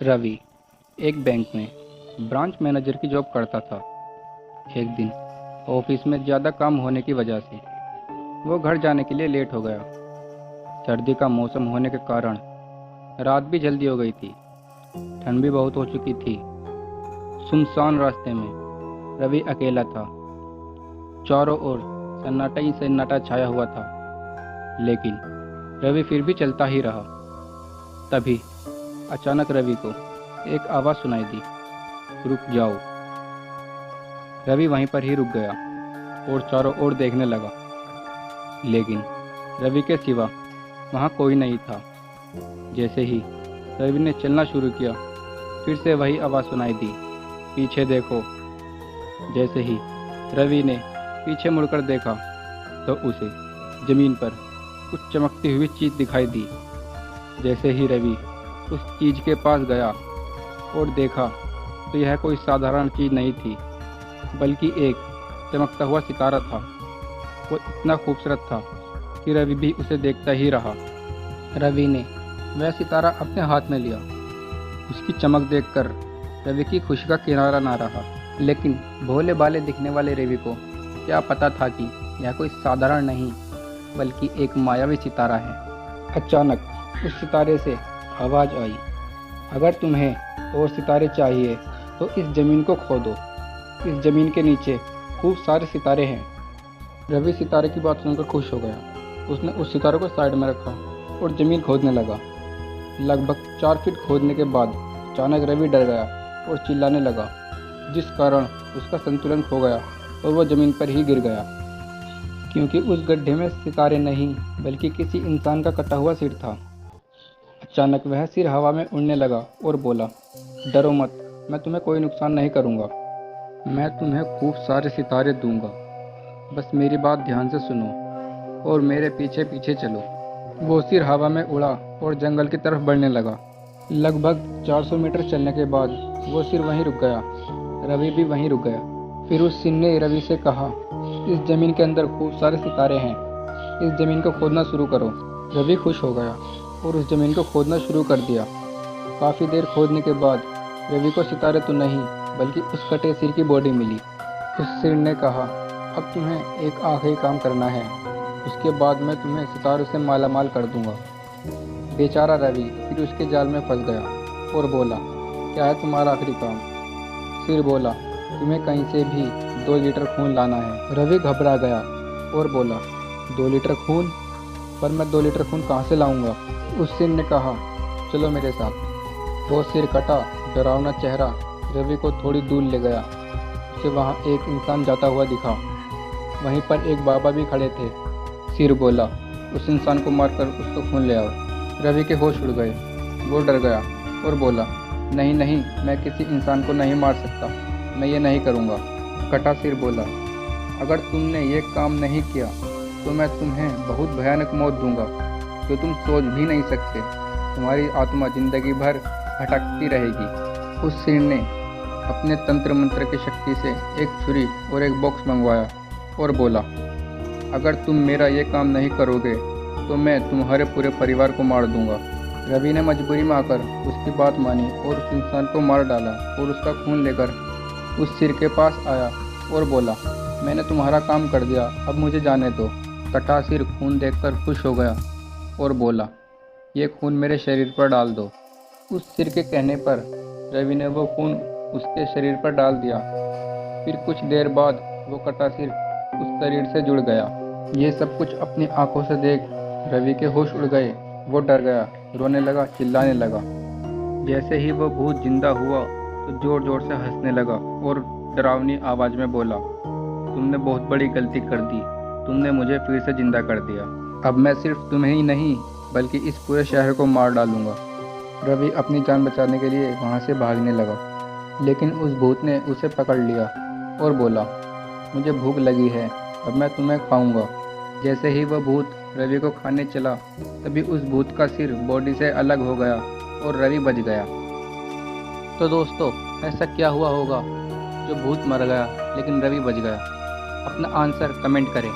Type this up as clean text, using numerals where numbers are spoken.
रवि एक बैंक में branch manager की जॉब करता था। एक दिन ऑफिस में ज़्यादा काम होने की वजह से वो घर जाने के लिए लेट हो गया। सर्दी का मौसम होने के कारण रात भी जल्दी हो गई थी। ठंड भी बहुत हो चुकी थी। सुनसान रास्ते में रवि अकेला था। चारों ओर सन्नाटा ही सन्नाटा छाया हुआ था, लेकिन रवि फिर भी चलता ही रहा। तभी अचानक रवि को एक आवाज़ सुनाई दी, रुक जाओ। रवि वहीं पर ही रुक गया और चारों ओर देखने लगा, लेकिन रवि के सिवा वहाँ कोई नहीं था। जैसे ही रवि ने चलना शुरू किया, फिर से वही आवाज़ सुनाई दी, पीछे देखो। जैसे ही रवि ने पीछे मुड़कर देखा तो उसे जमीन पर कुछ चमकती हुई चीज़ दिखाई दी। जैसे ही रवि उस चीज़ के पास गया और देखा तो यह कोई साधारण चीज़ नहीं थी, बल्कि एक चमकता हुआ सितारा था। वो इतना खूबसूरत था कि रवि भी उसे देखता ही रहा। रवि ने वह सितारा अपने हाथ में लिया। उसकी चमक देखकर रवि की खुशी का किनारा ना रहा। लेकिन भोले भाले दिखने वाले रवि को क्या पता था कि यह कोई साधारण नहीं, बल्कि एक मायावी सितारा है। अचानक उस सितारे से आवाज़ आई, अगर तुम्हें और सितारे चाहिए तो इस ज़मीन को खोदो। इस ज़मीन के नीचे खूब सारे सितारे हैं। रवि सितारे की बात सुनकर खुश हो गया। उसने उस सितारे को साइड में रखा और ज़मीन खोदने लगा। लगभग 4 फीट खोदने के बाद अचानक रवि डर गया और चिल्लाने लगा, जिस कारण उसका संतुलन खो गया और वह ज़मीन पर ही गिर गया, क्योंकि उस गड्ढे में सितारे नहीं बल्कि किसी इंसान का कटा हुआ सिर था। अचानक वह सिर हवा में उड़ने लगा और बोला, डरो मत, मैं तुम्हें कोई नुकसान नहीं करूँगा। मैं तुम्हें खूब सारे सितारे दूंगा, बस मेरी बात ध्यान से सुनो और मेरे पीछे पीछे चलो। वो सिर हवा में उड़ा और जंगल की तरफ बढ़ने लगा। लगभग 400 मीटर चलने के बाद वो सिर वहीं रुक गया। रवि भी वहीं रुक गया। फिर उस सिर ने रवि से कहा, इस ज़मीन के अंदर खूब सारे सितारे हैं, इस ज़मीन को खोदना शुरू करो। रवि खुश हो गया और उस ज़मीन को खोदना शुरू कर दिया। काफ़ी देर खोदने के बाद रवि को सितारे तो नहीं बल्कि उस कटे सिर की बॉडी मिली। उस सिर ने कहा, अब तुम्हें एक आखिरी काम करना है, उसके बाद मैं तुम्हें सितारों से मालामाल कर दूंगा। बेचारा रवि फिर उसके जाल में फंस गया और बोला, क्या है तुम्हारा आखिरी काम? सिर बोला, तुम्हें कहीं से भी 2 लीटर खून लाना है। रवि घबरा गया और बोला, 2 लीटर खून? पर मैं 2 लीटर खून कहाँ से लाऊंगा? उस सिर ने कहा, चलो मेरे साथ। वो सिर कटा डरावना चेहरा रवि को थोड़ी दूर ले गया। उसे वहाँ एक इंसान जाता हुआ दिखा। वहीं पर एक बाबा भी खड़े थे। सिर बोला, उस इंसान को मारकर उसको खून ले आओ। रवि के होश उड़ गए। वो डर गया और बोला, नहीं नहीं, मैं किसी इंसान को नहीं मार सकता, मैं ये नहीं करूँगा। कटा सिर बोला, अगर तुमने ये काम नहीं किया तो मैं तुम्हें बहुत भयानक मौत दूंगा जो तुम सोच भी नहीं सकते। तुम्हारी आत्मा जिंदगी भर भटकती रहेगी। उस सिर ने अपने तंत्र मंत्र की शक्ति से एक छुरी और एक बॉक्स मंगवाया और बोला, अगर तुम मेरा ये काम नहीं करोगे तो मैं तुम्हारे पूरे परिवार को मार दूंगा। रवि ने मजबूरी में आकर उसकी बात मानी और उस इंसान को मार डाला और उसका खून लेकर उस सिर के पास आया और बोला, मैंने तुम्हारा काम कर दिया, अब मुझे जाने दो। कटा सिर खून देखकर खुश हो गया और बोला, ये खून मेरे शरीर पर डाल दो। उस सिर के कहने पर रवि ने वो खून उसके शरीर पर डाल दिया। फिर कुछ देर बाद वो कटा सिर उस शरीर से जुड़ गया। ये सब कुछ अपनी आंखों से देख रवि के होश उड़ गए। वो डर गया, रोने लगा, चिल्लाने लगा। जैसे ही वो भूत जिंदा हुआ तो जोर जोर से हंसने लगा और डरावनी आवाज़ में बोला, तुमने बहुत बड़ी गलती कर दी, तुमने मुझे फिर से जिंदा कर दिया। अब मैं सिर्फ तुम्हें ही नहीं बल्कि इस पूरे शहर को मार डालूंगा। रवि अपनी जान बचाने के लिए वहाँ से भागने लगा, लेकिन उस भूत ने उसे पकड़ लिया और बोला, मुझे भूख लगी है, अब मैं तुम्हें खाऊंगा। जैसे ही वह भूत रवि को खाने चला, तभी उस भूत का सिर बॉडी से अलग हो गया और रवि बच गया। तो दोस्तों, ऐसा क्या हुआ होगा जो भूत मर गया लेकिन रवि बच गया? अपना आंसर कमेंट करें।